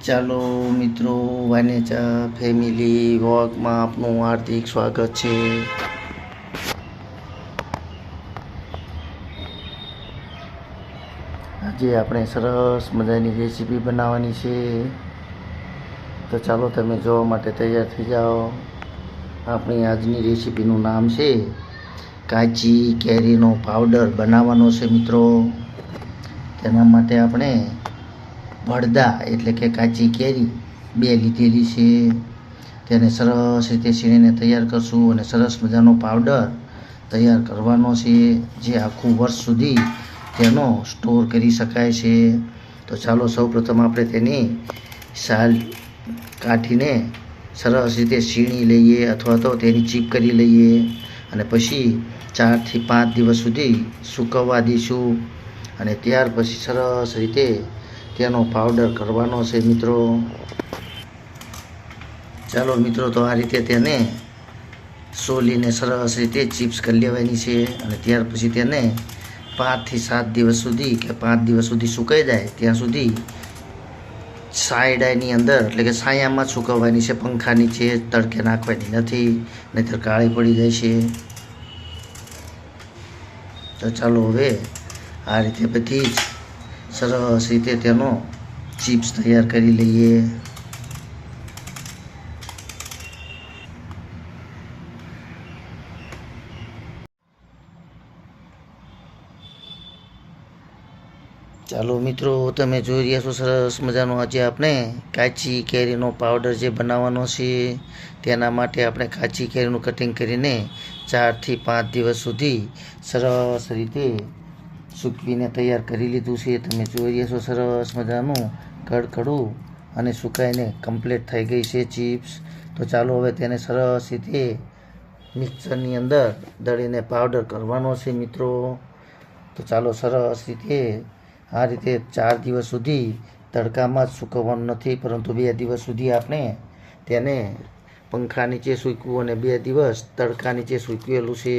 ચાલો મિત્રો, વાનેચા ફેમિલી વોકમાં આપનું હાર્દિક સ્વાગત છે. આજે આપણે સરસ મજાની રેસીપી બનાવવાની છે. તો ચાલો તમે જોવા માટે તૈયાર થઈ જાઓ. આપણી આજની રેસીપીનું નામ છે કાચી કેરીનો પાવડર બનાવવાનો છે મિત્રો. તેના માટે આપણે ભડદા એટલે કે કાચી કેરી 2 લીધેલી છે. તેને સરસ રીતે છીણીને તૈયાર કરશું અને સરસ મજાનો પાવડર તૈયાર કરવાનો છે, જે આખું વર્ષ સુધી તેનો સ્ટોર કરી શકાય છે. તો ચાલો સૌપ્રથમ આપણે તેની છાલ કાઢીને સરસ રીતે છીણી લઈએ અથવા તો તેની ચીપ કરી લઈએ અને પછી 4 થી 5 દિવસ સુધી સૂકવવા દઈશું અને ત્યાર પછી સરસ રીતે તેનો પાવડર કરવાનો છે મિત્રો. ચાલો મિત્રો, તો આ રીતે તેને સોલીને સરસ રીતે ચિપ્સ કરી લેવાની છે અને ત્યાર પછી તેને 5 થી 7 દિવસ સુધી કે 5 દિવસ સુધી સુકાઈ જાય ત્યાં સુધી સાયડાની અંદર એટલે કે છાયામાં જ સૂકવવાની છે. પંખા નીચે તડકે નાખવાની નથી, નહીંતર કાળી પડી જાય છે. તો ચાલો હવે આ રીતે બધી જ સરસ રીતે તેનો ચિપ્સ તૈયાર કરી લઈએ. ચાલો મિત્રો, તમે જોઈ રહ્યા છો સરસ મજાનો આજે આપણે કાચી કેરીનો પાવડર જે બનાવવાનો છે તેના માટે આપણે કાચી કેરીનું કટિંગ કરીને 4 થી 5 દિવસ સુધી સરસ રીતે સૂકવીને તૈયાર કરી લીધું છે. તમે જોઈ રહ્યા છો સરસ મજાનું કડકડું અને સુકાઈને કમ્પ્લીટ થઈ ગઈ છે ચિપ્સ. તો ચાલો હવે તેને સરસ રીતે મિક્સરની અંદર દળીને પાવડર કરવાનો છે મિત્રો. તો ચાલો સરસ રીતે આ રીતે 4 દિવસ સુધી તડકામાં જ સૂકવવાનું નથી, પરંતુ 2 દિવસ સુધી આપણે તેને પંખા નીચે સૂકવું અને 2 દિવસ તડકા નીચે સૂકવેલું છે.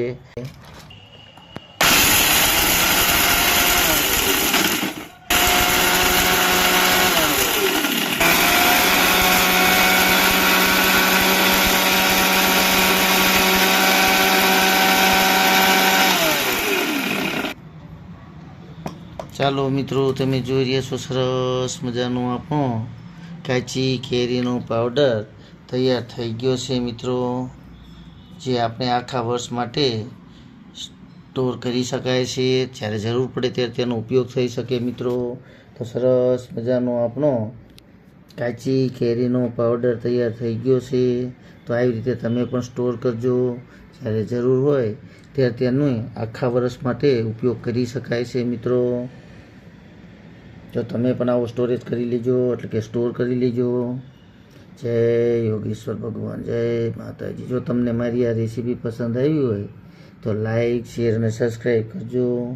ચાલો મિત્રો, તમે જોઈ રહ્યા છો સરસ મજાનો આપણો કાચી કેરીનો પાવડર તૈયાર થઈ ગયો છે મિત્રો, જે આપણે આખા વર્ષ માટે સ્ટોર કરી શકાય છે. જ્યારે જરૂર પડે ત્યારે તેનો ઉપયોગ થઈ શકે મિત્રો. તો સરસ મજાનો આપણો કાચી કેરીનો પાવડર તૈયાર થઈ ગયો છે. તો આવી રીતે તમે પણ સ્ટોર કરજો. જ્યારે જરૂર હોય ત્યારે તેનો આખા વર્ષ માટે ઉપયોગ કરી શકાય છે મિત્રો. જો તમે પણ આવો સ્ટોરેજ કરી લેજો, એટલે કે સ્ટોર કરી લેજો. જય યોગેશ્વર ભગવાન, જય માતાજી. જો તમને મારી આ રેસીપી પસંદ આવી હોય તો લાઈક, શેર અને સબસ્ક્રાઈબ કરજો.